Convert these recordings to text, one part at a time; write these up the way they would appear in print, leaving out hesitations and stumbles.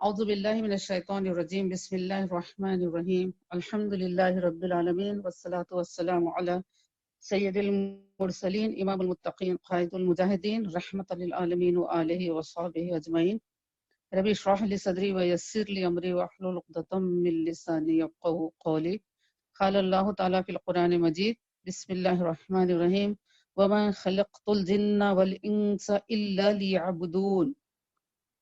اعوذ باللہ من الشیطان الرجیم بسم اللہ الرحمن الرحیم الحمد للہ رب العالمین والصلاة والسلام علی سید المرسلین امام المتقین قائد المجاہدین رحمۃ للعالمین وآلہ وصحبہ اجمعین رب اشرح لی صدری ویسر لی امری واحلل عقدۃ من لسانی یفقهوا قولی قال اللہ تعالی فی القرآن مجید بسم اللہ الرحمن الرحیم وما خلقت الجن والانس الا لیعبدون،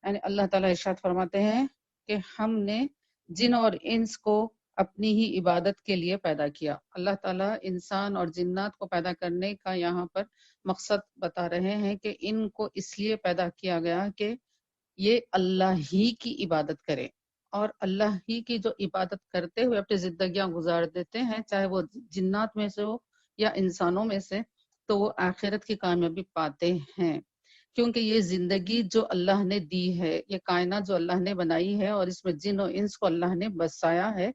یعنی اللہ تعالیٰ ارشاد فرماتے ہیں کہ ہم نے جن اور انس کو اپنی ہی عبادت کے لیے پیدا کیا۔ اللہ تعالیٰ انسان اور جنات کو پیدا کرنے کا یہاں پر مقصد بتا رہے ہیں کہ ان کو اس لیے پیدا کیا گیا کہ یہ اللہ ہی کی عبادت کرے، اور اللہ ہی کی جو عبادت کرتے ہوئے اپنی زندگیاں گزار دیتے ہیں، چاہے وہ جنات میں سے ہو یا انسانوں میں سے، تو وہ آخرت کی کامیابی پاتے ہیں، کیونکہ یہ زندگی جو اللہ نے دی ہے، یہ کائنات جو اللہ نے بنائی ہے اور اس میں جن و انس کو اللہ نے بسایا ہے،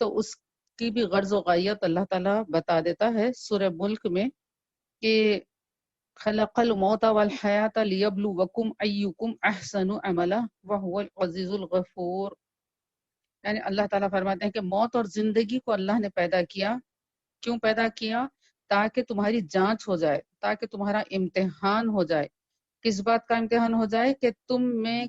تو اس کی بھی غرض و غایت اللہ تعالیٰ بتا دیتا ہے سورہ ملک میں کہ خلق الموت والحیات لیبلوکم ایکم احسن عملا وہو العزیز الغفور، یعنی اللہ تعالیٰ فرماتے ہیں کہ موت اور زندگی کو اللہ نے پیدا کیا۔ کیوں پیدا کیا؟ تاکہ تمہاری جانچ ہو جائے، تاکہ تمہارا امتحان ہو جائے۔ کس بات کا امتحان ہو جائے؟ کہ تم میں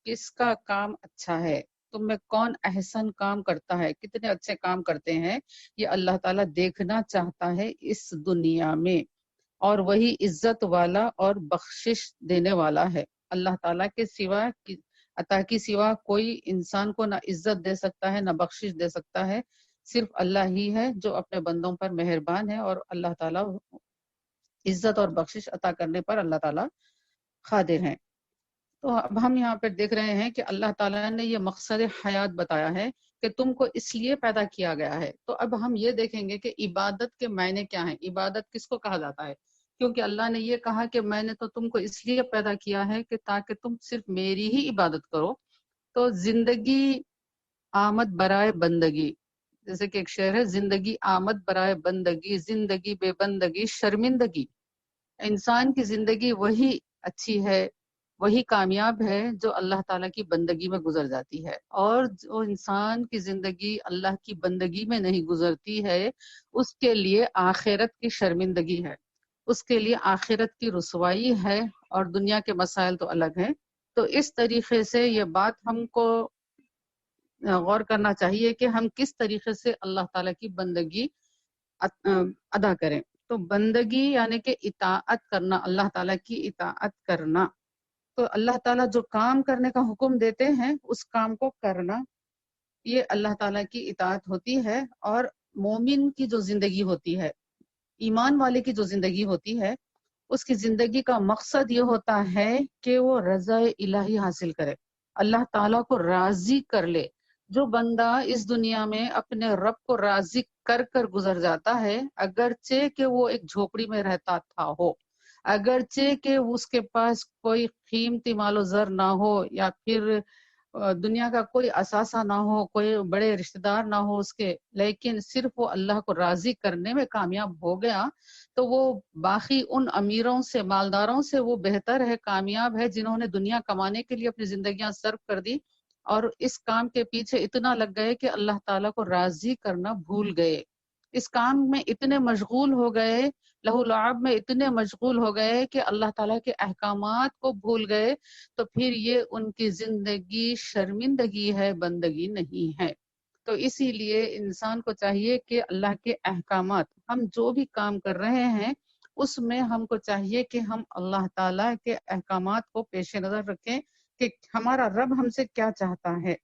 کس کا کام اچھا ہے، تم میں کون احسن کام کرتا ہے، کتنے اچھے کام کرتے ہیں، یہ اللہ تعالیٰ دیکھنا چاہتا ہے اس دنیا میں، اور وہی عزت والا اور بخشش دینے والا ہے۔ اللہ تعالیٰ کے سوا عطا کی سوا کوئی انسان کو نہ عزت دے سکتا ہے نہ بخشش دے سکتا ہے، صرف اللہ ہی ہے جو اپنے بندوں پر مہربان ہے، اور اللہ تعالیٰ عزت اور بخشش عطا کرنے پر اللہ تعالیٰ قادر ہیں۔ تو اب ہم یہاں پہ دیکھ رہے ہیں کہ اللہ تعالیٰ نے یہ مقصد حیات بتایا ہے کہ تم کو اس لیے پیدا کیا گیا ہے۔ تو اب ہم یہ دیکھیں گے کہ عبادت کے معنی کیا ہیں، عبادت کس کو کہا جاتا ہے، کیونکہ اللہ نے یہ کہا کہ میں نے تو تم کو اس لیے پیدا کیا ہے کہ تاکہ تم صرف میری ہی عبادت کرو۔ تو زندگی آمد برائے بندگی، جیسے کہ ایک شعر ہے، زندگی آمد برائے بندگی، زندگی بے بندگی شرمندگی۔ انسان کی زندگی وہی اچھی ہے، وہی کامیاب ہے جو اللہ تعالیٰ کی بندگی میں گزر جاتی ہے، اور جو انسان کی زندگی اللہ کی بندگی میں نہیں گزرتی ہے، اس کے لیے آخرت کی شرمندگی ہے، اس کے لیے آخرت کی رسوائی ہے، اور دنیا کے مسائل تو الگ ہیں۔ تو اس طریقے سے یہ بات ہم کو غور کرنا چاہیے کہ ہم کس طریقے سے اللہ تعالیٰ کی بندگی ادا کریں۔ تو بندگی یعنی کہ اطاعت کرنا، اللہ تعالیٰ کی اطاعت کرنا۔ تو اللہ تعالیٰ جو کام کرنے کا حکم دیتے ہیں اس کام کو کرنا، یہ اللہ تعالیٰ کی اطاعت ہوتی ہے۔ اور مومن کی جو زندگی ہوتی ہے، ایمان والے کی جو زندگی ہوتی ہے، اس کی زندگی کا مقصد یہ ہوتا ہے کہ وہ رضا الہی حاصل کرے، اللہ تعالیٰ کو راضی کر لے۔ جو بندہ اس دنیا میں اپنے رب کو راضی کر کر گزر جاتا ہے، اگرچہ کہ وہ ایک جھوپڑی میں رہتا تھا ہو، اگرچہ کہ اس کے پاس کوئی قیمتی مال و زر نہ ہو، یا پھر دنیا کا کوئی اثاثہ نہ ہو، کوئی بڑے رشتہ دار نہ ہو اس کے، لیکن صرف وہ اللہ کو راضی کرنے میں کامیاب ہو گیا، تو وہ باقی ان امیروں سے، مالداروں سے وہ بہتر ہے، کامیاب ہے، جنہوں نے دنیا کمانے کے لیے اپنی زندگیاں صرف کر دی، اور اس کام کے پیچھے اتنا لگ گئے کہ اللہ تعالیٰ کو راضی کرنا بھول گئے، اس کام میں اتنے مشغول ہو گئے، لہو لعب میں اتنے مشغول ہو گئے کہ اللہ تعالیٰ کے احکامات کو بھول گئے۔ تو پھر یہ ان کی زندگی شرمندگی ہے، بندگی نہیں ہے۔ تو اسی لیے انسان کو چاہیے کہ اللہ کے احکامات، ہم جو بھی کام کر رہے ہیں اس میں ہم کو چاہیے کہ ہم اللہ تعالیٰ کے احکامات کو پیش نظر رکھیں کہ ہمارا رب ہم سے کیا چاہتا ہے،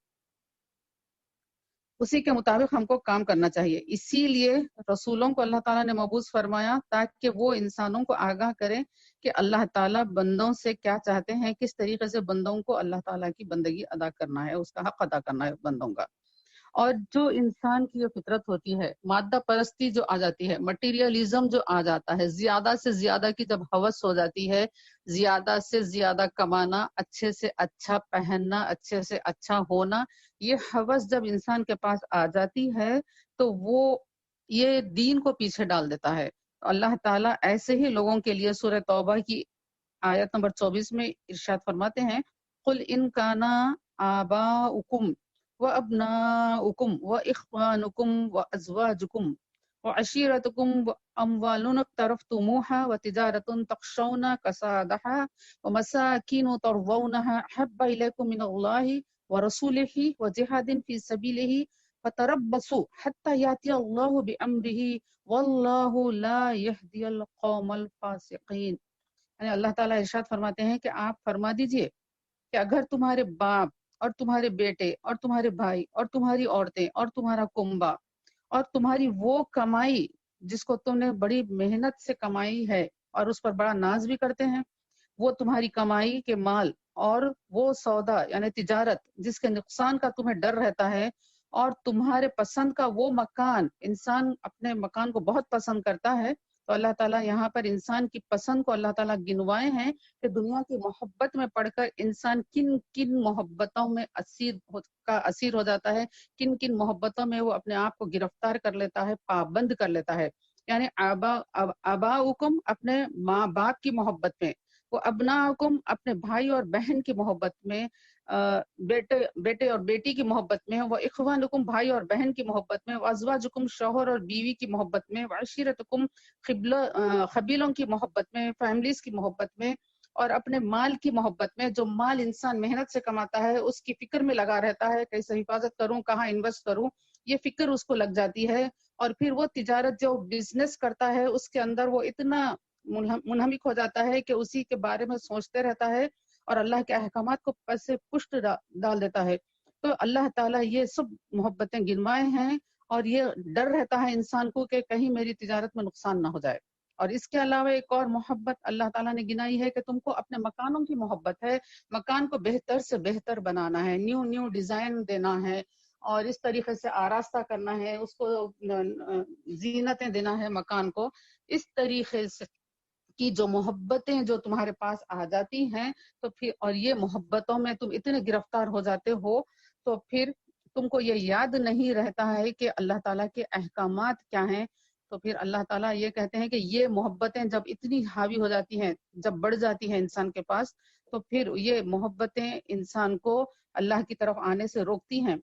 اسی کے مطابق ہم کو کام کرنا چاہیے۔ اسی لیے رسولوں کو اللہ تعالیٰ نے مبعوث فرمایا تاکہ وہ انسانوں کو آگاہ کریں کہ اللہ تعالیٰ بندوں سے کیا چاہتے ہیں، کس طریقے سے بندوں کو اللہ تعالیٰ کی بندگی ادا کرنا ہے، اس کا حق ادا کرنا ہے بندوں کا۔ اور جو انسان کی جو فطرت ہوتی ہے، مادہ پرستی جو آ جاتی ہے، مٹیریلزم جو آ جاتا ہے، زیادہ سے زیادہ کی جب ہوس ہو جاتی ہے، زیادہ سے زیادہ کمانا، اچھے سے اچھا پہننا، اچھے سے اچھا ہونا، یہ ہوس جب انسان کے پاس آ جاتی ہے تو وہ یہ دین کو پیچھے ڈال دیتا ہے۔ اللہ تعالیٰ ایسے ہی لوگوں کے لیے سورہ توبہ کی آیت نمبر 24 میں ارشاد فرماتے ہیں، قُلْ إِنْ كَانَ آباؤکم وابناؤکم واخوانکم وازواجکم وعشیرتکم واموال اقترفتموها وتجارة تخشون کسادها ومساکن ترضونها احب الیکم من اللہ ورسولہ وجہاد فی سبیلہ فتربصوا حتی یاتی اللہ بامرہ واللہ لا یہدی القوم الفاسقین۔ یعنی اللہ تعالیٰ ارشاد فرماتے ہیں کہ آپ فرما دیجئے کہ اگر تمہارے باپ اور تمہارے بیٹے اور تمہارے بھائی اور تمہاری عورتیں اور تمہارا کنبہ اور تمہاری وہ کمائی جس کو تم نے بڑی محنت سے کمائی ہے اور اس پر بڑا ناز بھی کرتے ہیں، وہ تمہاری کمائی کے مال اور وہ سودا یعنی تجارت جس کے نقصان کا تمہیں ڈر رہتا ہے، اور تمہارے پسند کا وہ مکان، انسان اپنے مکان کو بہت پسند کرتا ہے، تو اللہ تعالیٰ یہاں پر انسان کی پسند کو اللہ تعالیٰ گنوائے ہیں کہ دنیا کی محبت میں پڑھ کر انسان کن کن محبتوں میں اسیر ہو جاتا ہے، کن کن محبتوں میں وہ اپنے آپ کو گرفتار کر لیتا ہے، پابند کر لیتا ہے۔ یعنی آباؤکم اپنے ماں باپ کی محبت میں، وہ ابناؤکم اپنے بھائی اور بہن کی محبت میں، بیٹے اور بیٹی کی محبت میں، وہ اخوانکم بھائی اور بہن کی محبت میں، وازواجکم شوہر اور بیوی کی محبت میں، وعشیرتکم قبیلوں کی محبت میں، فیملیز کی محبت میں، اور اپنے مال کی محبت میں۔ جو مال انسان محنت سے کماتا ہے اس کی فکر میں لگا رہتا ہے، کیسے حفاظت کروں، کہاں انویسٹ کروں، یہ فکر اس کو لگ جاتی ہے۔ اور پھر وہ تجارت جو بزنس کرتا ہے اس کے اندر وہ اتنا منہمک ہو جاتا ہے کہ اسی کے بارے میں سوچتے رہتا ہے اور اللہ کے احکامات کو پس پشت ڈال دیتا ہے۔ تو اللہ تعالیٰ یہ سب محبتیں گنوائے ہیں، اور یہ ڈر رہتا ہے انسان کو کہ کہیں میری تجارت میں نقصان نہ ہو جائے۔ اور اس کے علاوہ ایک اور محبت اللہ تعالیٰ نے گنائی ہے کہ تم کو اپنے مکانوں کی محبت ہے، مکان کو بہتر سے بہتر بنانا ہے، نیو ڈیزائن دینا ہے، اور اس طریقے سے آراستہ کرنا ہے، اس کو زینتیں دینا ہے مکان کو۔ اس طریقے سے کی جو محبتیں جو تمہارے پاس آ جاتی ہیں، تو پھر اور یہ محبتوں میں تم اتنے گرفتار ہو جاتے ہو، تو پھر تم کو یہ یاد نہیں رہتا ہے کہ اللہ تعالیٰ کے احکامات کیا ہیں۔ تو پھر اللہ تعالیٰ یہ کہتے ہیں کہ یہ محبتیں جب اتنی حاوی ہو جاتی ہیں، جب بڑھ جاتی ہیں انسان کے پاس، تو پھر یہ محبتیں انسان کو اللہ کی طرف آنے سے روکتی ہیں۔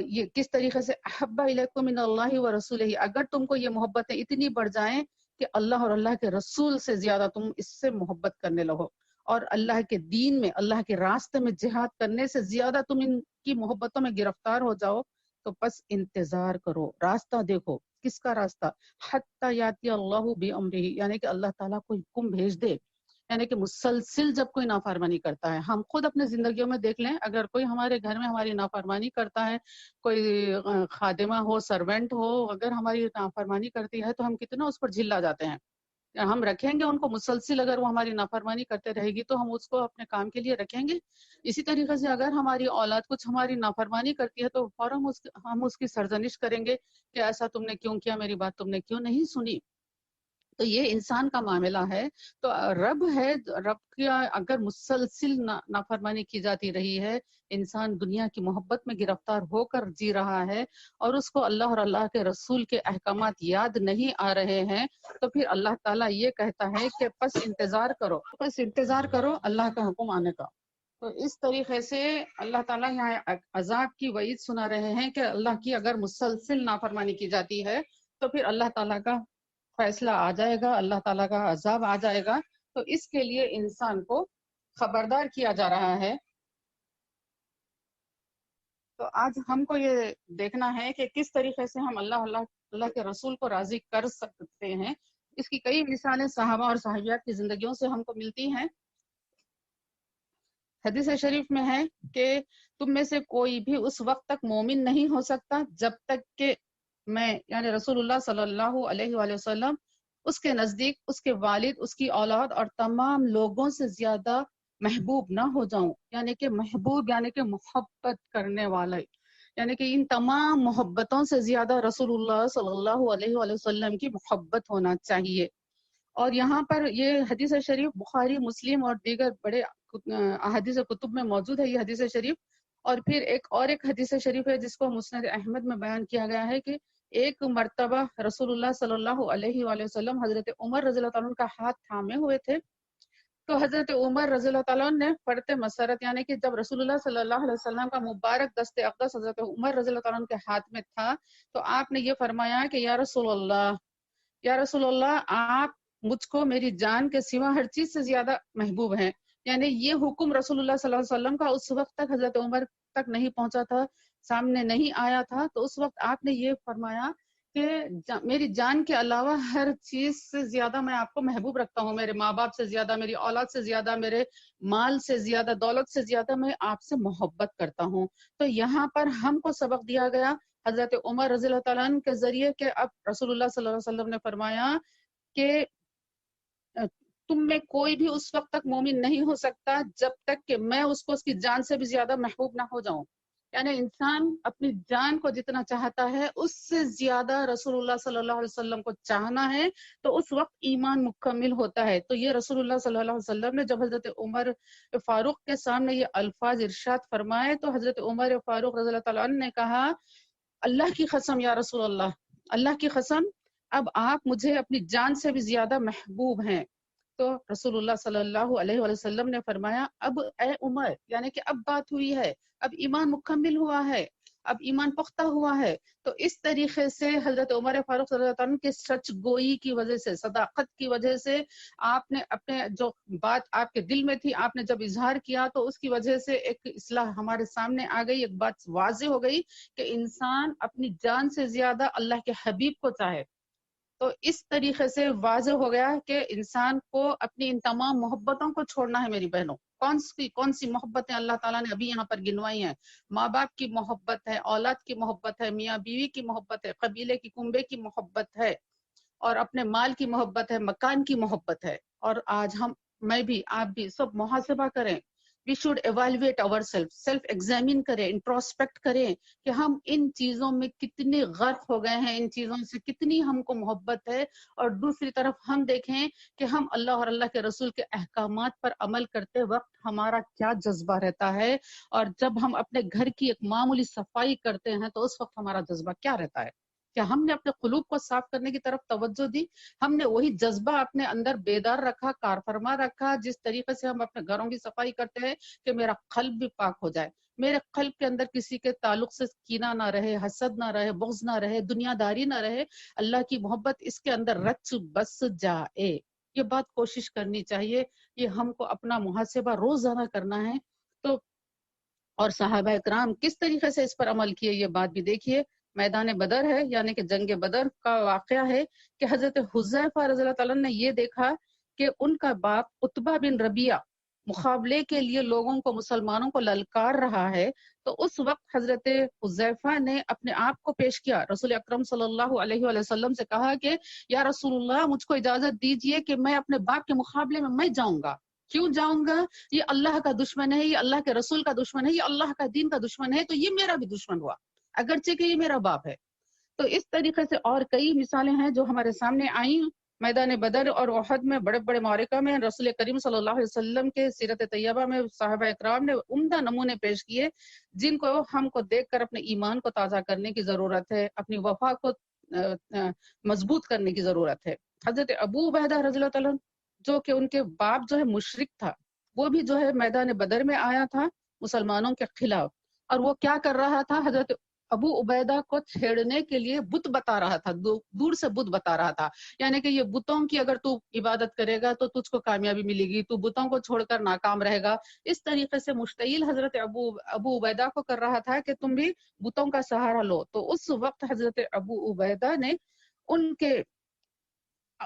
یہ کس طریقے سے احب الیکم من اللہ و رسولہ، اگر تم کو یہ محبتیں اتنی بڑھ جائیں کہ اللہ اور اللہ کے رسول سے زیادہ تم اس سے محبت کرنے لگو، اور اللہ کے دین میں، اللہ کے راستے میں جہاد کرنے سے زیادہ تم ان کی محبتوں میں گرفتار ہو جاؤ، تو بس انتظار کرو، راستہ دیکھو۔ کس کا راستہ؟ حتی یاتی اللہ بامرہ، یعنی کہ اللہ تعالیٰ کوئی حکم بھیج دے۔ یعنی کہ مسلسل جب کوئی نافرمانی کرتا ہے، ہم خود اپنے زندگیوں میں دیکھ لیں، اگر کوئی ہمارے گھر میں ہماری نافرمانی کرتا ہے، کوئی خادمہ ہو، سرونٹ ہو، اگر ہماری نافرمانی کرتی ہے تو ہم کتنا اس پر جھلا جاتے ہیں۔ ہم رکھیں گے ان کو مسلسل، اگر وہ ہماری نافرمانی کرتے رہے گی تو ہم اس کو اپنے کام کے لیے رکھیں گے؟ اسی طریقے سے اگر ہماری اولاد کچھ ہماری نافرمانی کرتی ہے تو فوراً ہم اس کی سرزنش کریں گے کہ ایسا تم نے کیوں کیا، میری بات تم نے کیوں نہیں سنی۔ تو یہ انسان کا معاملہ ہے۔ تو رب ہے، رب کی اگر مسلسل نافرمانی کی جاتی رہی ہے، انسان دنیا کی محبت میں گرفتار ہو کر جی رہا ہے، اور اس کو اللہ اور اللہ کے رسول کے احکامات یاد نہیں آ رہے ہیں، تو پھر اللہ تعالیٰ یہ کہتا ہے کہ پس انتظار کرو اللہ کا حکم آنے کا۔ تو اس طریقے سے اللہ تعالیٰ یہاں عذاب کی وعید سنا رہے ہیں کہ اللہ کی اگر مسلسل نافرمانی کی جاتی ہے تو پھر اللہ تعالیٰ کا فیصلہ آ جائے گا، اللہ تعالیٰ کا عذاب آ جائے گا۔ تو اس کے لیے انسان کو خبردار کیا جا رہا ہے۔ تو آج ہم کو یہ دیکھنا ہے کہ کس طریقے سے ہم اللہ کے رسول کو راضی کر سکتے ہیں۔ اس کی کئی مثالیں صحابہ اور صحابیات کی زندگیوں سے ہم کو ملتی ہیں۔ حدیث شریف میں ہے کہ تم میں سے کوئی بھی اس وقت تک مومن نہیں ہو سکتا جب تک کہ میں، یعنی رسول اللہ صلی اللہ علیہ وآلہ وسلم، اس کے نزدیک اس کے والد، اس کی اولاد اور تمام لوگوں سے زیادہ محبوب نہ ہو جاؤں۔ یعنی کہ محبوب یعنی کہ محبت کرنے والے، یعنی کہ ان تمام محبتوں سے زیادہ رسول اللہ صلی اللہ علیہ وآلہ وسلم کی محبت ہونا چاہیے۔ اور یہاں پر یہ حدیث شریف بخاری، مسلم اور دیگر بڑے احادیث کتب میں موجود ہے یہ حدیث شریف۔ اور پھر ایک حدیث شریف ہے جس کو مسند احمد میں بیان کیا گیا ہے کہ ایک مرتبہ رسول اللہ صلی اللہ علیہ وآلہ وسلم حضرت عمر رضی اللہ عنہ کا ہاتھ تھامے ہوئے تھے، تو حضرت عمر رضی اللہ تعالیٰ عنہ نے پڑھتے مسرت، یعنی کہ جب رسول اللہ صلی اللہ علیہ وسلم کا مبارک دست اقدس حضرت عمر رضی اللہ تعالیٰ عنہ کے ہاتھ میں تھا، تو آپ نے یہ فرمایا کہ یا رسول اللہ، یا رسول اللہ، آپ مجھ کو میری جان کے سوا ہر چیز سے زیادہ محبوب ہیں۔ یعنی یہ حکم رسول اللہ صلی اللہ علیہ وسلم کا اس وقت تک حضرت عمر تک نہیں پہنچا تھا، سامنے نہیں آیا تھا، تو اس وقت آپ نے یہ فرمایا کہ میری جان کے علاوہ ہر چیز سے زیادہ میں آپ کو محبوب رکھتا ہوں، میرے ماں باپ سے زیادہ، میری اولاد سے زیادہ، میرے مال سے زیادہ، دولت سے زیادہ میں آپ سے محبت کرتا ہوں۔ تو یہاں پر ہم کو سبق دیا گیا حضرت عمر رضی اللہ تعالیٰ عنہ کے ذریعے کہ اب رسول اللہ صلی اللہ علیہ وسلم نے فرمایا کہ تم میں کوئی بھی اس وقت تک مومن نہیں ہو سکتا جب تک کہ میں اس کو اس کی جان سے بھی زیادہ محبوب نہ ہو جاؤں۔ یعنی انسان اپنی جان کو جتنا چاہتا ہے اس سے زیادہ رسول اللہ صلی اللہ علیہ وسلم کو چاہنا ہے، تو اس وقت ایمان مکمل ہوتا ہے۔ تو یہ رسول اللہ صلی اللہ علیہ وسلم نے جب حضرت عمر فاروق کے سامنے یہ الفاظ ارشاد فرمائے تو حضرت عمر فاروق رضی اللہ تعالیٰ عنہ نے کہا، اللہ کی قسم یا رسول اللہ، اللہ کی قسم، اب آپ مجھے اپنی جان سے بھی زیادہ محبوب ہیں۔ تو رسول اللہ صلی اللہ علیہ وسلم نے فرمایا، اب اے عمر، یعنی کہ اب بات ہوئی ہے، اب ایمان مکمل ہوا ہے، اب ایمان پختہ ہوا ہے۔ تو اس طریقے سے حضرت عمر فاروق صلی اللہ علیہ وسلم کے سچ گوئی کی وجہ سے، صداقت کی وجہ سے، آپ نے اپنے جو بات آپ کے دل میں تھی آپ نے جب اظہار کیا تو اس کی وجہ سے ایک اصلاح ہمارے سامنے آ گئی، ایک بات واضح ہو گئی کہ انسان اپنی جان سے زیادہ اللہ کے حبیب کو چاہے۔ تو اس طریقے سے واضح ہو گیا کہ انسان کو اپنی ان تمام محبتوں کو چھوڑنا ہے۔ میری بہنوں، کون سی محبتیں اللہ تعالیٰ نے ابھی یہاں پر گنوائی ہیں؟ ماں باپ کی محبت ہے، اولاد کی محبت ہے، میاں بیوی کی محبت ہے، قبیلے کی کنبے کی محبت ہے، اور اپنے مال کی محبت ہے، مکان کی محبت ہے۔ اور آج میں بھی، آپ بھی سب محاسبہ کریں۔ We should evaluate our self examine کریں، انٹروسپیکٹ کریں کہ ہم ان چیزوں میں کتنے غرق ہو گئے ہیں، ان چیزوں سے کتنی ہم کو محبت ہے، اور دوسری طرف ہم دیکھیں کہ ہم اللہ اور اللہ کے رسول کے احکامات پر عمل کرتے وقت ہمارا کیا جذبہ رہتا ہے، اور جب ہم اپنے گھر کی ایک معمولی صفائی کرتے ہیں تو اس وقت ہمارا جذبہ کیا رہتا ہے؟ کیا ہم نے اپنے قلوب کو صاف کرنے کی طرف توجہ دی؟ ہم نے وہی جذبہ اپنے اندر بیدار رکھا، کارفرما رکھا، جس طریقے سے ہم اپنے گھروں کی صفائی کرتے ہیں کہ میرا قلب بھی پاک ہو جائے، میرے قلب کے اندر کسی کے تعلق سے کینہ نہ رہے، حسد نہ رہے، بغض نہ رہے، دنیا داری نہ رہے، اللہ کی محبت اس کے اندر رچ بس جائے۔ یہ بات کوشش کرنی چاہیے، یہ ہم کو اپنا محاسبہ روزانہ کرنا ہے۔ تو اور صحابہ اکرام کس طریقے سے اس پر عمل کیے، یہ بات بھی دیکھیے۔ میدان بدر ہے، یعنی کہ جنگ بدر کا واقعہ ہے کہ حضرت حذیفہ رضی اللہ تعالیٰ نے یہ دیکھا کہ ان کا باپ عتبہ بن ربیعہ مقابلے کے لیے لوگوں کو، مسلمانوں کو للکار رہا ہے، تو اس وقت حضرت حذیفہ نے اپنے آپ کو پیش کیا، رسول اکرم صلی اللہ علیہ وآلہ وسلم سے کہا کہ یا رسول اللہ، مجھ کو اجازت دیجئے کہ میں اپنے باپ کے مقابلے میں جاؤں گا۔ کیوں جاؤں گا؟ یہ اللہ کا دشمن ہے، یہ اللہ کے رسول کا دشمن ہے، یہ اللہ کا دین کا دشمن ہے، تو یہ میرا بھی دشمن ہوا، اگرچہ کہ یہ میرا باپ ہے۔ تو اس طریقے سے اور کئی مثالیں ہیں جو ہمارے سامنے آئیں۔ میدان بدر اور احد میں، بڑے بڑے معرکہ میں رسول کریم صلی اللہ علیہ وسلم کے سیرت طیبہ میں صحابہ اکرام نے عمدہ نمونے پیش کیے، جن کو ہم کو دیکھ کر اپنے ایمان کو تازہ کرنے کی ضرورت ہے، اپنی وفا کو مضبوط کرنے کی ضرورت ہے۔ حضرت ابو عبیدہ رضی اللہ تعالیٰ جو کہ ان کے باپ جو ہے مشرک تھا، وہ بھی جو ہے میدان بدر میں آیا تھا مسلمانوں کے خلاف، اور وہ کیا کر رہا تھا؟ حضرت ابو عبیدہ کو چھیڑنے کے لیے بت بتا رہا تھا، دور سے بت بتا رہا تھا، یعنی کہ یہ بتوں کی اگر تو عبادت کرے گا تو تجھ کو کامیابی ملے گی، تو بتوں کو چھوڑ کر ناکام رہے گا۔ اس طریقے سے مشتعل حضرت ابو عبیدہ کو کر رہا تھا کہ تم بھی بتوں کا سہارا لو۔ تو اس وقت حضرت ابو عبیدہ نے ان کے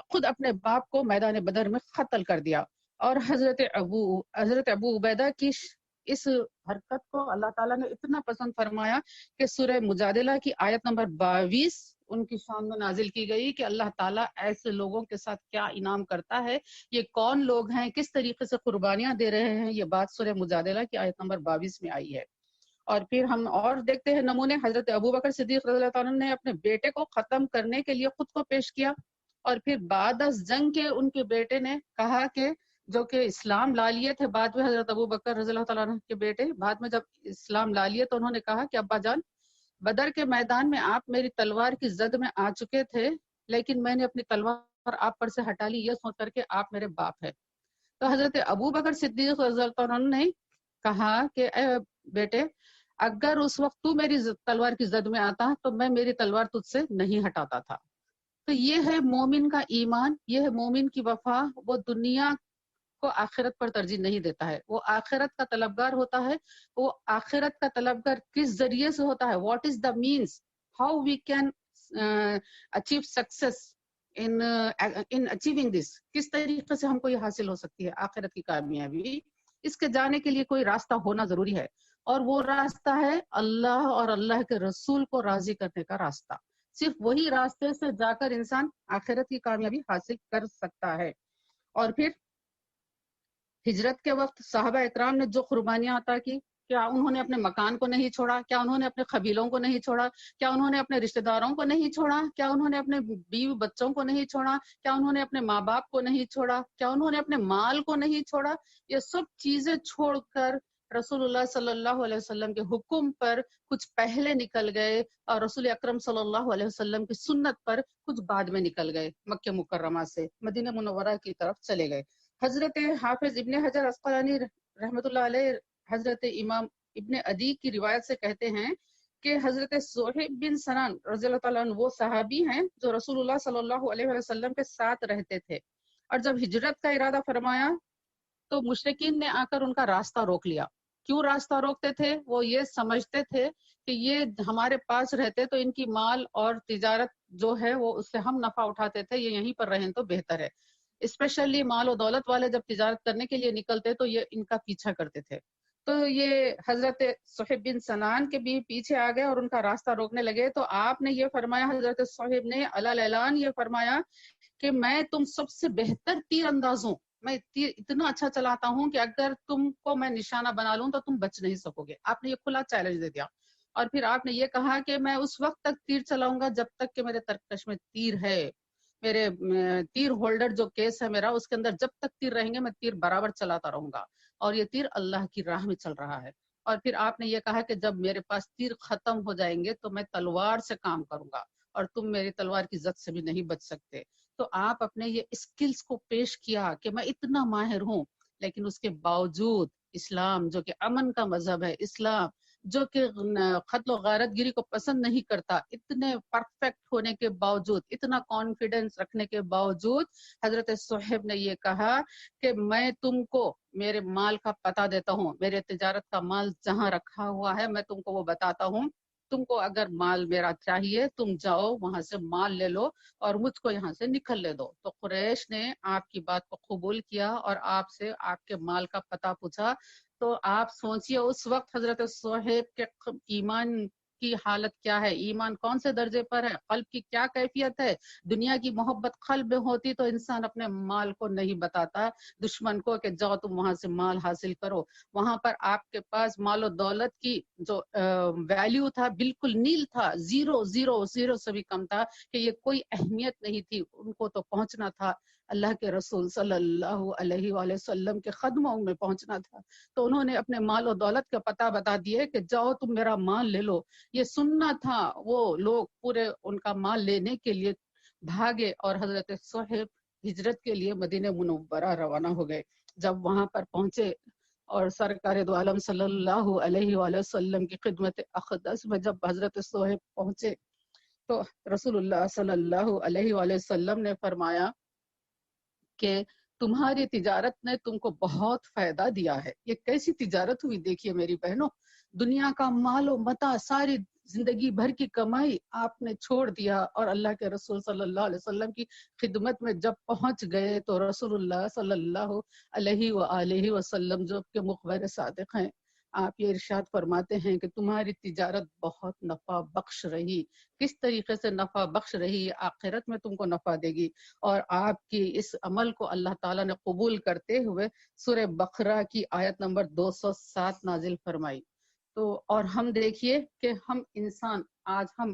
خود اپنے باپ کو میدان بدر میں قتل کر دیا، اور حضرت ابو عبیدہ کی اس حرکت کو اللہ تعالیٰ نے اتنا پسند فرمایا کہ سورہ مجادلہ کی آیت نمبر 22 ان کی شان میں نازل کی گئی کہ اللہ تعالیٰ ایسے لوگوں کے ساتھ کیا انعام کرتا ہے، یہ کون لوگ ہیں، کس طریقے سے قربانیاں دے رہے ہیں۔ یہ بات سورہ مجادلہ کی آیت نمبر 22 میں آئی ہے۔ اور پھر ہم اور دیکھتے ہیں نمونے، حضرت ابوبکر صدیق رضی اللہ تعالیٰ نے اپنے بیٹے کو ختم کرنے کے لیے خود کو پیش کیا، اور پھر بعد از جنگ کے ان کے بیٹے نے کہا کہ جو کہ اسلام لا لیے تھے بعد میں، حضرت ابوبکر رضی اللہ تعالیٰ عنہ کے بیٹے بعد میں جب اسلام لا لیے تو انہوں نے کہا کہ ابا جان، بدر کے میدان میں آپ میری تلوار کی زد میں آ چکے تھے، لیکن میں نے اپنی تلوار آپ پر سے ہٹا لی، یہ سوچ کر کے آپ میرے باپ ہے۔ تو حضرت ابو بکر صدیق رضی اللہ عنہ نے کہا کہ اے بیٹے اگر اس وقت تو میری تلوار کی زد میں آتا تو میں میری تلوار تجھ سے نہیں ہٹاتا تھا۔ تو یہ ہے مومن کا ایمان، یہ ہے مومن کی وفا، وہ دنیا کو آخرت پر ترجیح نہیں دیتا ہے، وہ آخرت کا طلبگار ہوتا ہے۔ وہ آخرت کا طلبگار کس ذریعے سے ہوتا ہے؟ What is the means how we can achieve success in achieving this, کس طریقے سے ہم کو یہ حاصل ہو سکتی ہے آخرت کی کامیابی؟ اس کے جانے کے لیے کوئی راستہ ہونا ضروری ہے، اور وہ راستہ ہے اللہ اور اللہ کے رسول کو راضی کرنے کا راستہ۔ صرف وہی راستے سے جا کر انسان آخرت کی کامیابی حاصل کر سکتا ہے۔ اور پھر ہجرت کے وقت صحابہ اکرام نے جو قربانیاں عطا کی، کیا انہوں نے اپنے مکان کو نہیں چھوڑا؟ کیا انہوں نے اپنے قبیلوں کو نہیں چھوڑا؟ کیا انہوں نے اپنے رشتہ داروں کو نہیں چھوڑا؟ کیا انہوں نے اپنے بیوی بچوں کو نہیں چھوڑا؟ کیا انہوں نے اپنے ماں باپ کو نہیں چھوڑا؟ کیا انہوں نے اپنے مال کو نہیں چھوڑا؟ یہ سب چیزیں چھوڑ کر رسول اللہ صلی اللہ علیہ وسلم کے حکم پر کچھ پہلے نکل گئے، اور رسول اکرم صلی اللہ علیہ وسلم کی سنت پر کچھ بعد میں نکل گئے، مکہ مکرمہ سے مدینہ منورہ کی طرف چلے گئے۔ حضرت حافظ ابن حجر عسقلانی رحمۃ اللہ علیہ حضرت امام ابن عدی کی روایت سے کہتے ہیں کہ حضرت صہیب بن سنان رضی اللہ تعالیٰ عنہ وہ صحابی ہیں جو رسول اللہ صلی اللہ علیہ وسلم کے ساتھ رہتے تھے، اور جب ہجرت کا ارادہ فرمایا تو مشرکین نے آ کر ان کا راستہ روک لیا۔ کیوں راستہ روکتے تھے؟ وہ یہ سمجھتے تھے کہ یہ ہمارے پاس رہتے تو ان کی مال اور تجارت جو ہے وہ اس سے ہم نفع اٹھاتے تھے، یہ یہیں پر رہیں تو بہتر ہے۔ اسپیشلی مال و دولت والے جب تجارت کرنے کے لیے نکلتے تو یہ ان کا پیچھا کرتے تھے۔ تو یہ حضرت صہیب بن سنان کے بھی پیچھے آ گئے اور ان کا راستہ روکنے لگے۔ تو آپ نے یہ فرمایا، حضرت صہیب نے علی اعلان یہ فرمایا کہ میں تم سب سے بہتر تیر انداز ہوں، میں تیر اتنا اچھا چلاتا ہوں کہ اگر تم کو میں نشانہ بنا لوں تو تم بچ نہیں سکو گے۔ آپ نے یہ کھلا چیلنج دے دیا، اور پھر آپ نے یہ کہا کہ میں اس وقت تک تیر چلاؤں گا جب تک کہ میرے ترکش میں تیر ہے، میرے تیر ہولڈر جو کیس ہے میرا، اس کے اندر جب تک تیر رہیں گے میں تیر برابر چلاتا رہوں گا، اور یہ تیر اللہ کی راہ میں چل رہا ہے۔ اور پھر آپ نے یہ کہا کہ جب میرے پاس تیر ختم ہو جائیں گے تو میں تلوار سے کام کروں گا، اور تم میری تلوار کی زد سے بھی نہیں بچ سکتے۔ تو آپ اپنے یہ اسکلز کو پیش کیا کہ میں اتنا ماہر ہوں، لیکن اس کے باوجود اسلام جو کہ امن کا مذہب ہے، اسلام جو کہ قتل و غارت گیری کو پسند نہیں کرتا، اتنے پرفیکٹ ہونے کے باوجود، اتنا کانفیڈنس رکھنے کے باوجود حضرت صہیب نے یہ کہا کہ میں تم کو میرے مال کا پتہ دیتا ہوں، میرے تجارت کا مال جہاں رکھا ہوا ہے میں تم کو وہ بتاتا ہوں، تم کو اگر مال میرا چاہیے تم جاؤ وہاں سے مال لے لو اور مجھ کو یہاں سے نکل لے دو۔ تو قریش نے آپ کی بات کو قبول کیا اور آپ سے آپ کے مال کا پتہ پوچھا۔ تو آپ سوچئے اس وقت حضرت صہیب کے ایمان کی حالت کیا ہے، ایمان کون سے درجے پر ہے، قلب کی کیا کیفیت ہے۔ دنیا کی محبت قلب میں ہوتی تو انسان اپنے مال کو نہیں بتاتا دشمن کو کہ جاؤ تم وہاں سے مال حاصل کرو۔ وہاں پر آپ کے پاس مال و دولت کی جو ویلیو تھا بالکل نیل تھا، زیرو زیرو زیرو سے بھی کم تھا، کہ یہ کوئی اہمیت نہیں تھی۔ ان کو تو پہنچنا تھا اللہ کے رسول صلی اللہ علیہ وآلہ وسلم کے قدموں میں پہنچنا تھا۔ تو انہوں نے اپنے مال و دولت کا پتہ بتا دیے کہ جاؤ تم میرا مال لے لو۔ یہ سننا تھا، وہ لوگ پورے ان کا مال لینے کے لیے بھاگے، اور حضرت صہیب ہجرت کے لیے مدینہ منورہ روانہ ہو گئے۔ جب وہاں پر پہنچے اور سرکار دو عالم صلی اللہ علیہ وآلہ وسلم کی خدمت اقدس میں جب حضرت صہیب پہنچے تو رسول اللہ صلی اللہ علیہ وآلہ وسلم نے فرمایا کہ تمہاری تجارت نے تم کو بہت فائدہ دیا ہے۔ یہ کیسی تجارت ہوئی دیکھیے میری بہنوں، دنیا کا مال و متاع، ساری زندگی بھر کی کمائی آپ نے چھوڑ دیا، اور اللہ کے رسول صلی اللہ علیہ وسلم کی خدمت میں جب پہنچ گئے تو رسول اللہ صلی اللہ علیہ وآلہ وسلم جو کہ مخبر صادق ہیں، آپ یہ ارشاد فرماتے ہیں کہ تمہاری تجارت بہت نفع بخش رہی۔ کس طریقے سے نفع بخش رہی؟ آخرت میں تم کو نفع دے گی۔ اور آپ کی اس عمل کو اللہ تعالیٰ نے قبول کرتے ہوئے سورہ بقرہ کی آیت نمبر 207 نازل فرمائی۔ تو اور ہم دیکھیے کہ ہم انسان آج ہم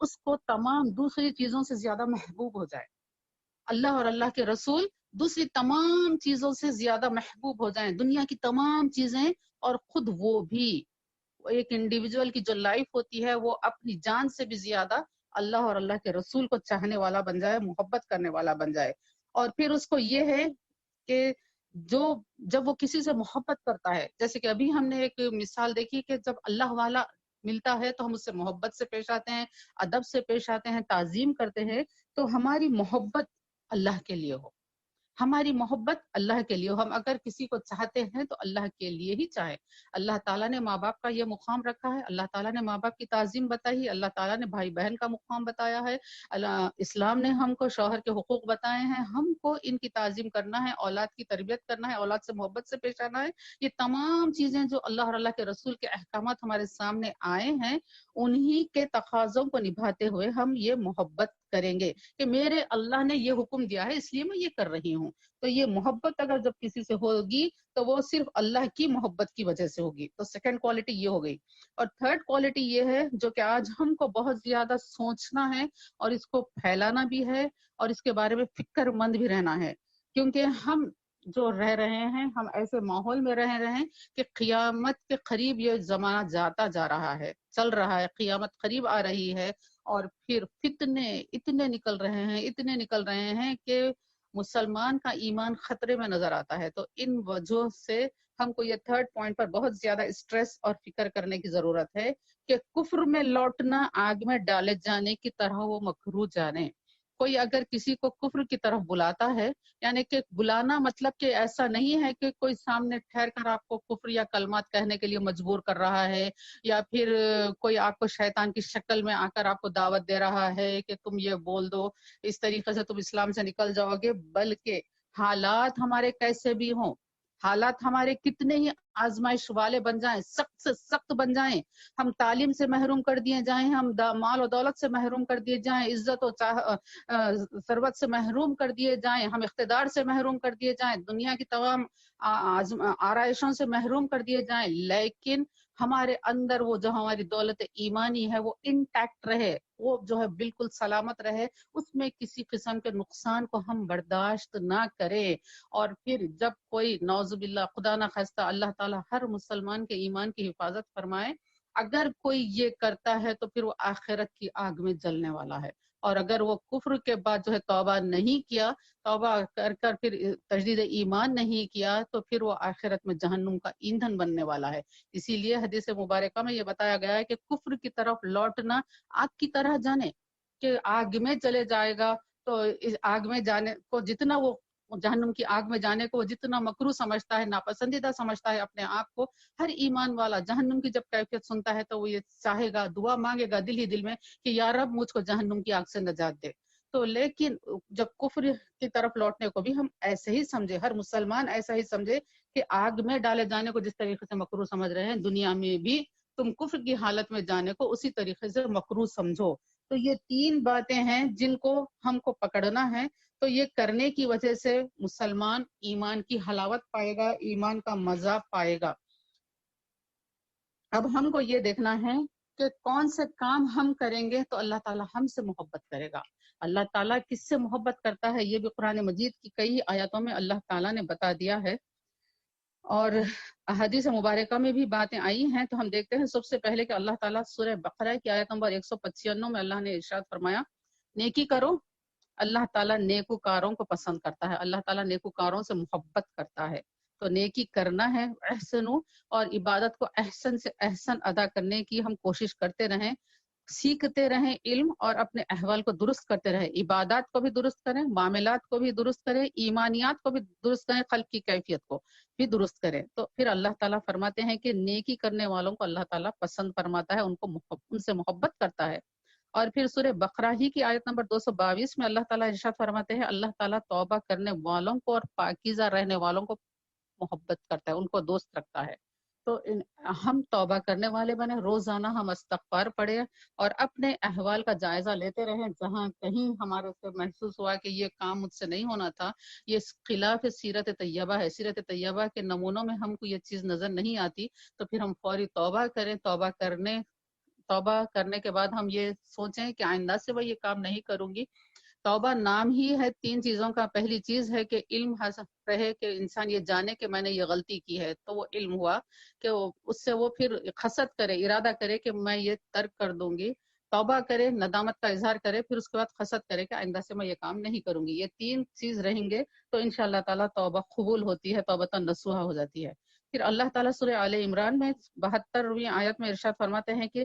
اس کو تمام دوسری چیزوں سے زیادہ محبوب ہو جائے، اللہ اور اللہ کے رسول دوسری تمام چیزوں سے زیادہ محبوب ہو جائیں، دنیا کی تمام چیزیں اور خود وہ بھی، ایک انڈیویجول کی جو لائف ہوتی ہے وہ اپنی جان سے بھی زیادہ اللہ اور اللہ کے رسول کو چاہنے والا بن جائے، محبت کرنے والا بن جائے۔ اور پھر اس کو یہ ہے کہ جو جب وہ کسی سے محبت کرتا ہے، جیسے کہ ابھی ہم نے ایک مثال دیکھی کہ جب اللہ والا ملتا ہے تو ہم اس سے محبت سے پیش آتے ہیں، ادب سے پیش آتے ہیں، تعظیم کرتے ہیں، تو ہماری محبت اللہ کے لیے ہو، ہماری محبت اللہ کے لیے ہو۔ ہم اگر کسی کو چاہتے ہیں تو اللہ کے لیے ہی چاہیں۔ اللہ تعالیٰ نے ماں باپ کا یہ مقام رکھا ہے، اللہ تعالیٰ نے ماں باپ کی تعظیم بتائی ہے، اللہ تعالیٰ نے بھائی بہن کا مقام بتایا ہے، اسلام نے ہم کو شوہر کے حقوق بتائے ہیں، ہم کو ان کی تعظیم کرنا ہے، اولاد کی تربیت کرنا ہے، اولاد سے محبت سے پیش آنا ہے۔ یہ تمام چیزیں جو اللہ اور اللہ کے رسول کے احکامات ہمارے سامنے آئے ہیں، انہی کے تقاضوں کو نبھاتے ہوئے ہم یہ محبت کریں گے کہ میرے اللہ نے یہ حکم دیا ہے اس لیے میں یہ کر رہی ہوں۔ تو یہ محبت اگر جب کسی سے ہوگی تو وہ صرف اللہ کی محبت کی وجہ سے ہوگی۔ تو سیکنڈ کوالٹی یہ ہو گئی۔ اور تھرڈ کوالٹی یہ ہے جو کہ آج ہم کو بہت زیادہ سوچنا ہے اور اس کو پھیلانا بھی ہے اور اس کے بارے میں فکر مند بھی رہنا ہے، کیونکہ ہم جو رہ رہے ہیں ہم ایسے ماحول میں رہ رہے ہیں کہ قیامت کے قریب یہ زمانہ جاتا جا رہا ہے، چل رہا ہے، قیامت قریب آ رہی ہے، اور پھر فتنے اتنے نکل رہے ہیں کہ مسلمان کا ایمان خطرے میں نظر آتا ہے۔ تو ان وجہ سے ہم کو یہ تھرڈ پوائنٹ پر بہت زیادہ اسٹریس اور فکر کرنے کی ضرورت ہے کہ کفر میں لوٹنا آگ میں ڈالے جانے کی طرح وہ مکروہ جانے۔ کوئی اگر کسی کو کفر کی طرف بلاتا ہے، یعنی کہ بلانا مطلب کہ ایسا نہیں ہے کہ کوئی سامنے ٹھہر کر آپ کو کفر یا کلمات کہنے کے لیے مجبور کر رہا ہے، یا پھر کوئی آپ کو شیطان کی شکل میں آ کر آپ کو دعوت دے رہا ہے کہ تم یہ بول دو، اس طریقے سے تم اسلام سے نکل جاؤ گے، بلکہ حالات ہمارے کیسے بھی ہوں، حالات ہمارے کتنے ہی آزمائش والے بن جائیں، سخت سے سخت بن جائیں، ہم تعلیم سے محروم کر دیے جائیں، ہم مال و دولت سے محروم کر دیے جائیں، عزت و ثروت سے محروم کر دیے جائیں، ہم اقتدار سے محروم کر دیے جائیں، دنیا کی تمام آرائشوں سے محروم کر دیے جائیں، لیکن ہمارے اندر وہ جو ہماری دولت ایمانی ہے وہ انٹیکٹ رہے، وہ جو ہے بالکل سلامت رہے، اس میں کسی قسم کے نقصان کو ہم برداشت نہ کریں۔ اور پھر جب کوئی نعوذ باللہ خدا نہ خواستہ، اللہ تعالیٰ ہر مسلمان کے ایمان کی حفاظت فرمائے، اگر کوئی یہ کرتا ہے تو پھر وہ آخرت کی آگ میں جلنے والا ہے، اور اگر وہ کفر کے بعد جو ہے توبہ نہیں کیا، توبہ کر کر پھر تجدید ایمان نہیں کیا، تو پھر وہ آخرت میں جہنم کا ایندھن بننے والا ہے۔ اسی لیے حدیث مبارکہ میں یہ بتایا گیا ہے کہ کفر کی طرف لوٹنا آگ کی طرح جانے کہ آگ میں چلے جائے گا، تو اس آگ میں جانے کو جتنا وہ جہنم کی آگ میں جانے کو وہ جتنا مکروہ سمجھتا ہے، ناپسندیدہ سمجھتا ہے اپنے آپ کو، ہر ایمان والا جہنم کی جب کیفیت سنتا ہے تو وہ یہ چاہے گا، دعا مانگے گا دل ہی دل میں کہ یا رب مجھ کو جہنم کی آگ سے نجات دے۔ تو لیکن جب کفر کی طرف لوٹنے کو بھی ہم ایسے ہی سمجھے، ہر مسلمان ایسا ہی سمجھے کہ آگ میں ڈالے جانے کو جس طریقے سے مکروہ سمجھ رہے ہیں، دنیا میں بھی تم کفر کی حالت میں جانے کو اسی طریقے سے مکروہ سمجھو۔ تو یہ تین باتیں ہیں جن کو ہم کو پکڑنا ہے، تو یہ کرنے کی وجہ سے مسلمان ایمان کی حلاوت پائے گا، ایمان کا مزہ پائے گا۔ اب ہم کو یہ دیکھنا ہے کہ کون سے کام ہم کریں گے تو اللہ تعالیٰ ہم سے محبت کرے گا۔ اللہ تعالیٰ کس سے محبت کرتا ہے یہ بھی قرآن مجید کی کئی آیاتوں میں اللہ تعالیٰ نے بتا دیا ہے، اور احادیث مبارکہ میں بھی باتیں آئی ہیں۔ تو ہم دیکھتے ہیں سب سے پہلے کہ اللہ تعالیٰ سورہ بقرہ کی آیت نمبر 195 میں اللہ نے ارشاد فرمایا، نیکی کرو، اللہ تعالیٰ نیکوکاروں کو پسند کرتا ہے، اللہ تعالیٰ نیکوکاروں سے محبت کرتا ہے۔ تو نیکی کرنا ہے، احسنو، اور عبادت کو احسن سے احسن ادا کرنے کی ہم کوشش کرتے رہیں، سیکھتے رہیں علم، اور اپنے احوال کو درست کرتے رہیں، عبادات کو بھی درست کریں، معاملات کو بھی درست کریں، ایمانیات کو بھی درست کریں، قلب کی کیفیت کو بھی درست کریں۔ تو پھر اللہ تعالیٰ فرماتے ہیں کہ نیکی کرنے والوں کو اللہ تعالیٰ پسند فرماتا ہے، ان سے محبت کرتا ہے۔ اور پھر سورہ بقرہ ہی کی آیت نمبر 222 میں اللہ تعالیٰ ارشاد فرماتے ہیں، اللہ تعالیٰ توبہ کرنے والوں کو اور پاکیزہ رہنے والوں کو محبت کرتا ہے، ان کو دوست رکھتا ہے۔ تو ہم توبہ کرنے والے بنے، روزانہ ہم استغفار پڑھیں اور اپنے احوال کا جائزہ لیتے رہیں، جہاں کہیں ہمارے سے محسوس ہوا کہ یہ کام مجھ سے نہیں ہونا تھا، یہ خلاف سیرت طیبہ ہے، سیرت طیبہ کے نمونوں میں ہم کو یہ چیز نظر نہیں آتی، تو پھر ہم فوری توبہ کریں، توبہ کرنے توبہ کرنے کے بعد ہم یہ سوچیں کہ آئندہ سے میں یہ کام نہیں کروں گی. توبہ نام ہی ہے 3 چیزوں کا. پہلی چیز ہے کہ علم حاصل رہے، کہ انسان یہ جانے کہ میں نے یہ غلطی کی ہے، تو وہ علم ہوا کہ اس سے وہ پھر قصد کرے، ارادہ کرے کہ میں یہ ترک کر دوں گی. توبہ کرے، ندامت کا اظہار کرے، پھر اس کے بعد قصد کرے کہ آئندہ سے میں یہ کام نہیں کروں گی. یہ 3 چیز رہیں گے تو انشاءاللہ تعالیٰ توبہ قبول ہوتی ہے، توبۃ نصوحہ ہو جاتی ہے. پھر اللہ تعالیٰ سورہ آل عمران میں 72ویں آیت میں ارشاد فرماتے ہیں کہ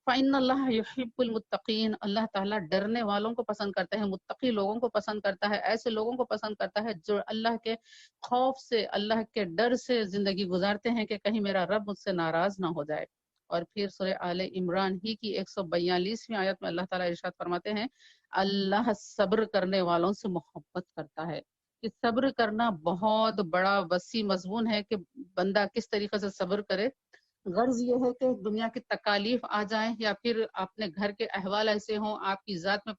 فَإِنَّ اللَّهَ يُحِبُّ الْمُتَّقِينَ، اللہ تعالیٰ ڈرنے والوں کو پسند کرتا ہے، متقی لوگوں کو پسند کرتا ہے، ایسے لوگوں کو پسند کرتا ہے جو اللہ کے خوف سے، اللہ کے ڈر سے زندگی گزارتے ہیں کہ کہیں میرا رب مجھ سے ناراض نہ ہو جائے. اور پھر سورہ آل عمران ہی کی 142ویں آیت میں اللہ تعالیٰ ارشاد فرماتے ہیں اللہ صبر کرنے والوں سے محبت کرتا ہے. کہ صبر کرنا بہت بڑا وسیع مضمون ہے کہ بندہ کس طریقے سے صبر کرے. غرض یہ ہے کہ دنیا کی تکالیف آ جائیں یا پھر اپنے گھر کے احوال ایسے ہوں، آپ کی ذات میں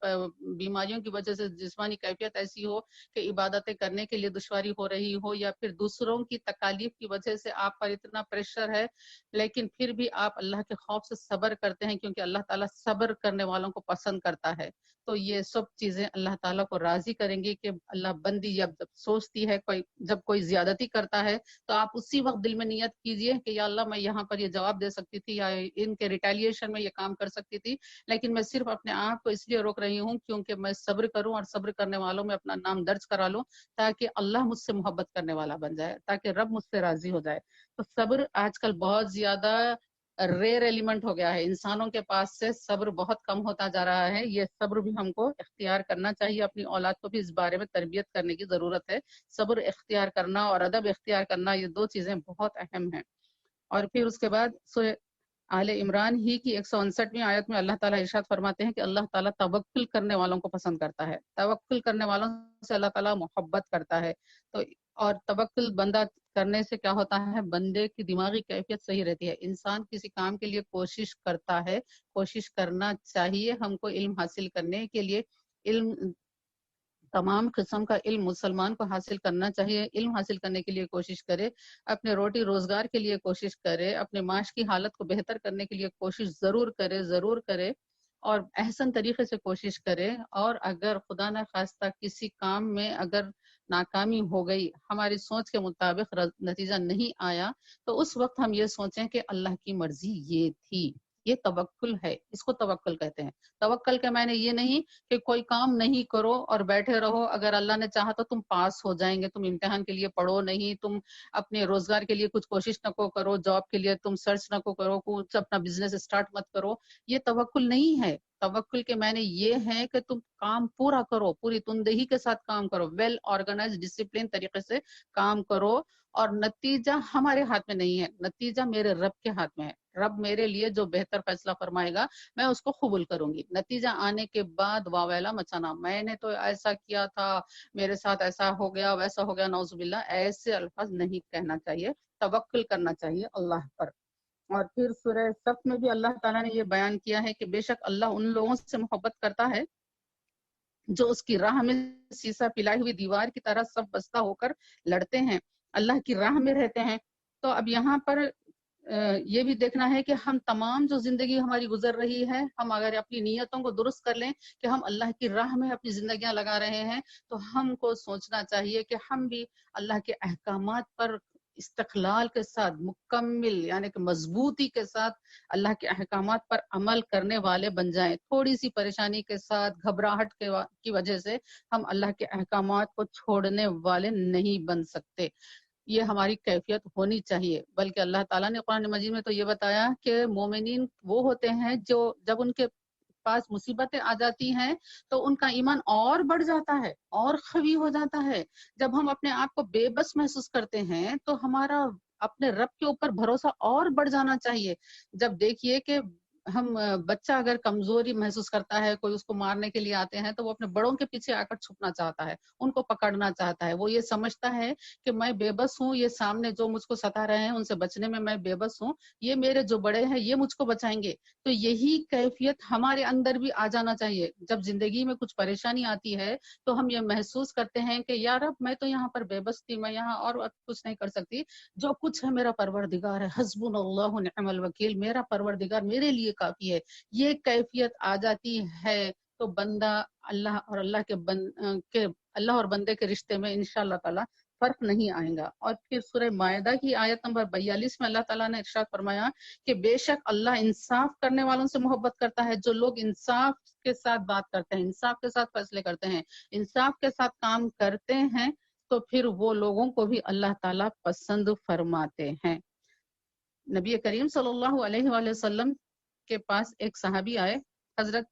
بیماریوں کی وجہ سے جسمانی کیفیت ایسی ہو کہ عبادتیں کرنے کے لیے دشواری ہو رہی ہو، یا پھر دوسروں کی تکالیف کی وجہ سے آپ پر اتنا پریشر ہے، لیکن پھر بھی آپ اللہ کے خوف سے صبر کرتے ہیں کیونکہ اللہ تعالیٰ صبر کرنے والوں کو پسند کرتا ہے. تو یہ سب چیزیں اللہ تعالیٰ کو راضی کریں گی کہ اللہ بندی جب سوچتی ہے، جب کوئی زیادتی کرتا ہے تو آپ اسی وقت دل میں نیت کیجئے کہ یا اللہ میں یہاں پر یہ جواب دے سکتی تھی یا ان کے ریٹیلیشن میں یہ کام کر سکتی تھی، لیکن میں صرف اپنے آپ کو اس لیے روک رہی ہوں کیونکہ میں صبر کروں اور صبر کرنے والوں میں اپنا نام درج کرا لوں تاکہ اللہ مجھ سے محبت کرنے والا بن جائے، تاکہ رب مجھ سے راضی ہو جائے. تو صبر آج کل بہت زیادہ ریئر ایلیمنٹ ہو گیا ہے، انسانوں کے پاس سے صبر بہت کم ہوتا جا رہا ہے. یہ صبر بھی ہم کو اختیار کرنا چاہیے، اپنی اولاد کو بھی اس بارے میں تربیت کرنے کی ضرورت ہے. صبر اختیار کرنا اور ادب اختیار کرنا، یہ 2 چیزیں بہت اہم ہیں. اور پھر اس کے بعد سورہ آل عمران ہی کی 159ویں آیت میں اللہ تعالیٰ ارشاد فرماتے ہیں کہ اللہ تعالیٰ توکل کرنے والوں کو پسند کرتا ہے. توکل کرنے والوں سے اللہ تعالیٰ محبت کرتا ہے. تو اور توکل بندہ کرنے سے کیا ہوتا ہے، بندے کی دماغی کیفیت صحیح رہتی ہے. انسان کسی کام کے لیے کوشش کرتا ہے، کوشش کرنا چاہیے ہم کو علم حاصل کرنے کے لیے. علم، تمام قسم کا علم مسلمان کو حاصل کرنا چاہیے. علم حاصل کرنے کے لیے کوشش کرے، اپنے روٹی روزگار کے لیے کوشش کرے، اپنے معاش کی حالت کو بہتر کرنے کے لیے کوشش ضرور کرے اور احسن طریقے سے کوشش کرے. اور اگر خدا نہ خواستہ کسی کام میں اگر ناکامی ہو گئی، ہماری سوچ کے مطابق نتیجہ نہیں آیا، تو اس وقت ہم یہ سوچیں کہ اللہ کی مرضی یہ تھی. یہ توکل ہے، اس کو توکل کہتے ہیں. توکل کے معنی یہ نہیں کہ کوئی کام نہیں کرو اور بیٹھے رہو، اگر اللہ نے چاہا تو تم پاس ہو جائیں گے، تم امتحان کے لیے پڑھو نہیں، تم اپنے روزگار کے لیے کچھ کوشش نہ کو کرو، جاب کے لیے تم سرچ نہ کو کرو، کچھ اپنا بزنس اسٹارٹ مت کرو. یہ توکل نہیں ہے. توکل کے معنی یہ ہے کہ تم کام پورا کرو، پوری تندہی کے ساتھ کام کرو، ویل آرگنائز ڈسپلن طریقے سے کام کرو. اور نتیجہ ہمارے ہاتھ میں نہیں ہے، نتیجہ میرے رب کے ہاتھ میں ہے. رب میرے لیے جو بہتر فیصلہ فرمائے گا میں اس کو قبول کروں گی. نتیجہ آنے کے بعد واویلا مچانا، میں نے تو ایسا کیا تھا، میرے ساتھ ایسا ہو گیا ویسا ہو گیا، نعوذ باللہ، ایسے الفاظ نہیں کہنا چاہیے. توکل کرنا چاہیے اللہ پر. اور پھر سورہ صف میں بھی اللہ تعالیٰ نے یہ بیان کیا ہے کہ بے شک اللہ ان لوگوں سے محبت کرتا ہے جو اس کی راہ میں سیسا پلائی ہوئی دیوار کی طرح صف بستہ ہو کر لڑتے ہیں، اللہ کی راہ میں رہتے ہیں. تو اب یہاں پر یہ بھی دیکھنا ہے کہ ہم تمام جو زندگی ہماری گزر رہی ہے، ہم اگر اپنی نیتوں کو درست کر لیں کہ ہم اللہ کی راہ میں اپنی زندگیاں لگا رہے ہیں، تو ہم کو سوچنا چاہیے کہ ہم بھی اللہ کے احکامات پر استقلال کے ساتھ، مکمل یعنی کہ مضبوطی کے ساتھ اللہ کے احکامات پر عمل کرنے والے بن جائیں. تھوڑی سی پریشانی کے ساتھ، گھبراہٹ کی وجہ سے ہم اللہ کے احکامات کو چھوڑنے والے نہیں بن سکتے. یہ ہماری کیفیت ہونی چاہیے. بلکہ اللہ تعالیٰ نے قرآن مجید میں تو یہ بتایا کہ مومنین وہ ہوتے ہیں جو جب ان کے پاس مصیبتیں آ جاتی ہیں تو ان کا ایمان اور بڑھ جاتا ہے اور قوی ہو جاتا ہے. جب ہم اپنے آپ کو بے بس محسوس کرتے ہیں تو ہمارا اپنے رب کے اوپر بھروسہ اور بڑھ جانا چاہیے. جب دیکھیے کہ ہم بچہ اگر کمزوری محسوس کرتا ہے، کوئی اس کو مارنے کے لیے آتے ہیں تو وہ اپنے بڑوں کے پیچھے آ کر چھپنا چاہتا ہے، ان کو پکڑنا چاہتا ہے. وہ یہ سمجھتا ہے کہ میں بے بس ہوں، یہ سامنے جو مجھ کو ستا رہے ہیں ان سے بچنے میں میں بے بس ہوں، یہ میرے جو بڑے ہیں یہ مجھ کو بچائیں گے. تو یہی کیفیت ہمارے اندر بھی آ جانا چاہیے. جب زندگی میں کچھ پریشانی آتی ہے تو ہم یہ محسوس کرتے ہیں کہ یا رب میں تو یہاں پر بے بس تھی، میں یہاں اور کچھ نہیں کر سکتی، جو کچھ ہے میرا پروردگار ہے، حسبنا اللہ نعم الوکیل، میرا پروردگار میرے لیے لیے کافی ہے۔ یہ کیفیت آ جاتی ہے تو بندہ اللہ اور اللہ اور بندے کے رشتے میں انشاءاللہ تعالی فرق نہیں آئے گا۔ اور پھر سورہ مائدہ کی آیت نمبر 42 میں اللہ تعالیٰ نے ارشاد فرمایا کہ بے شک اللہ انصاف کرنے والوں سے محبت کرتا ہے، جو لوگ انصاف کے ساتھ بات کرتے ہیں، انصاف کے ساتھ فیصلے کرتے ہیں، انصاف کے ساتھ کام کرتے ہیں، تو پھر وہ لوگوں کو بھی اللہ تعالیٰ پسند فرماتے ہیں۔ نبی کریم صلی اللہ علیہ وآلہ وسلم کے پاس ایک صحابی آئے، حضرت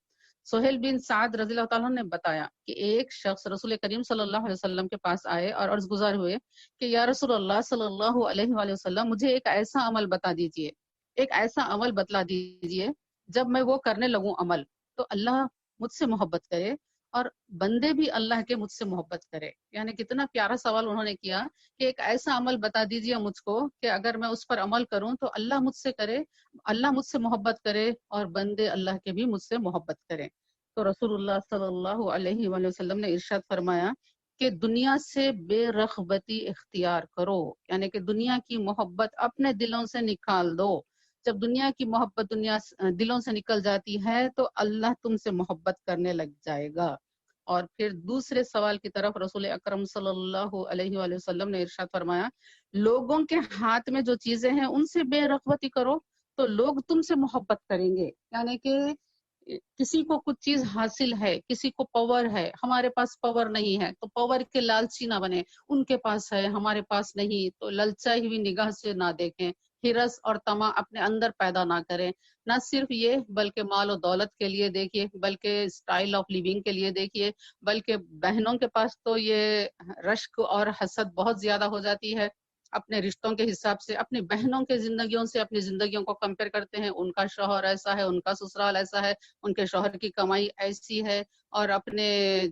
سہیل بن سعد رضی اللہ تعالیٰ نے بتایا کہ ایک شخص رسول کریم صلی اللہ علیہ وسلم کے پاس آئے اور عرض گزار ہوئے کہ یا رسول اللہ صلی اللہ علیہ وآلہ وسلم، مجھے ایک ایسا عمل بتا دیجئے، ایک ایسا عمل بتلا دیجئے جب میں وہ کرنے لگوں عمل تو اللہ مجھ سے محبت کرے اور بندے بھی اللہ کے مجھ سے محبت کرے۔ یعنی کتنا پیارا سوال انہوں نے کیا کہ ایک ایسا عمل بتا دیجئے مجھ کو کہ اگر میں اس پر عمل کروں تو اللہ مجھ سے کرے، اللہ مجھ سے محبت کرے اور بندے اللہ کے بھی مجھ سے محبت کرے۔ تو رسول اللہ صلی اللہ علیہ وآلہ وسلم نے ارشاد فرمایا کہ دنیا سے بے رغبتی اختیار کرو، یعنی کہ دنیا کی محبت اپنے دلوں سے نکال دو۔ جب دنیا کی محبت دلوں سے نکل جاتی ہے تو اللہ تم سے محبت کرنے لگ جائے گا۔ اور پھر دوسرے سوال کی طرف رسول اکرم صلی اللہ علیہ وآلہ وسلم نے ارشاد فرمایا لوگوں کے ہاتھ میں جو چیزیں ہیں ان سے بے رغبتی کرو تو لوگ تم سے محبت کریں گے۔ یعنی کہ کسی کو کچھ چیز حاصل ہے، کسی کو پاور ہے، ہمارے پاس پاور نہیں ہے تو پاور کے لالچی نہ بنے، ان کے پاس ہے ہمارے پاس نہیں تو للچائی ہوئی نگاہ سے نہ دیکھیں، ہرس اور طمع اپنے اندر پیدا نہ کریں۔ نہ صرف یہ بلکہ مال و دولت کے لیے دیکھیے، بلکہ اسٹائل آف لیونگ کے لیے دیکھیے، بلکہ بہنوں کے پاس تو یہ رشک اور حسد بہت زیادہ ہو جاتی ہے، اپنے رشتوں کے حساب سے اپنی بہنوں کے زندگیوں سے اپنی زندگیوں کو کمپیئر کرتے ہیں، ان کا شوہر ایسا ہے، ان کا سسرال ایسا ہے، ان کے شوہر کی کمائی ایسی ہے، اور اپنے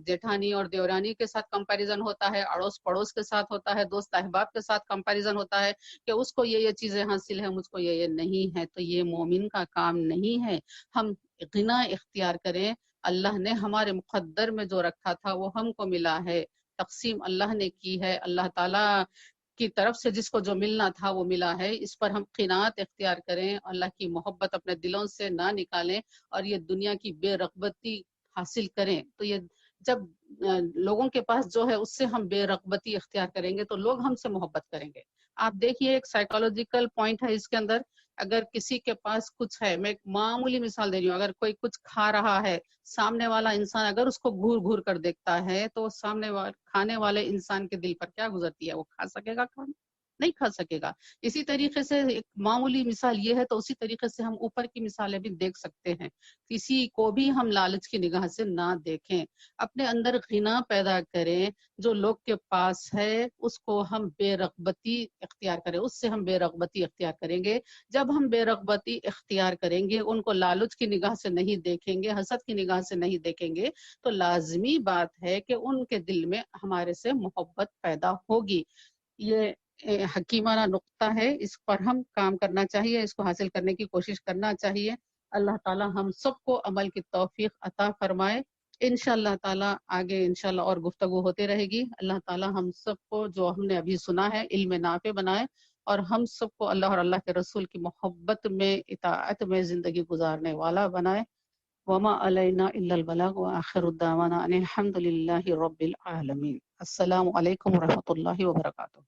جیٹھانی اور دیورانی کے ساتھ کمپیریزن ہوتا ہے، اڑوس پڑوس کے ساتھ ہوتا ہے، دوست احباب کے ساتھ کمپیریزن ہوتا ہے کہ اس کو یہ چیزیں حاصل ہیں، مجھ کو یہ نہیں ہے۔ تو یہ مومن کا کام نہیں ہے۔ ہم غنا اختیار کریں، اللہ نے ہمارے مقدر میں جو رکھا تھا وہ ہم کو ملا ہے، تقسیم اللہ نے کی ہے، اللہ تعالیٰ کی طرف سے جس کو جو ملنا تھا وہ ملا ہے، اس پر ہم قناعت اختیار کریں، اللہ کی محبت اپنے دلوں سے نہ نکالیں اور یہ دنیا کی بے رغبتی حاصل کریں۔ تو یہ جب لوگوں کے پاس جو ہے اس سے ہم بے رغبتی اختیار کریں گے تو لوگ ہم سے محبت کریں گے۔ آپ دیکھیے ایک سائیکولوجیکل پوائنٹ ہے اس کے اندر، اگر کسی کے پاس کچھ ہے، میں ایک معمولی مثال دے رہی ہوں، اگر کوئی کچھ کھا رہا ہے، سامنے والا انسان اگر اس کو گھور گھور کر دیکھتا ہے تو سامنے کھانے والے انسان کے دل پر کیا گزرتی ہے؟ وہ کھا سکے گا کھانا؟ نہیں کھا سکے گا۔ اسی طریقے سے ایک معمولی مثال یہ ہے تو اسی طریقے سے ہم اوپر کی مثالیں بھی دیکھ سکتے ہیں۔ کسی کو بھی ہم لالچ کی نگاہ سے نہ دیکھیں، اپنے اندر غنا پیدا کریں، جو لوگ کے پاس ہے اس کو ہم بے رغبتی اختیار کریں، اس سے ہم بے رغبتی اختیار کریں گے۔ جب ہم بے رغبتی اختیار کریں گے، ان کو لالچ کی نگاہ سے نہیں دیکھیں گے، حسد کی نگاہ سے نہیں دیکھیں گے، تو لازمی بات ہے کہ ان کے دل میں ہمارے سے محبت پیدا ہوگی۔ یہ حکیمانہ نقطہ ہے، اس پر ہم کام کرنا چاہیے، اس کو حاصل کرنے کی کوشش کرنا چاہیے۔ اللہ تعالی ہم سب کو عمل کی توفیق عطا فرمائے۔ انشاءاللہ تعالی آگے انشاءاللہ اور گفتگو ہوتے رہے گی۔ اللہ تعالی ہم سب کو جو ہم نے ابھی سنا ہے علم نافع بنائے اور ہم سب کو اللہ اور اللہ کے رسول کی محبت میں، اطاعت میں زندگی گزارنے والا بنائے۔ وما علینا الا البلاغ وآخر دعوانا ان الحمد للہ رب العالمین۔ السلام علیکم ورحمۃ اللہ وبرکاتہ۔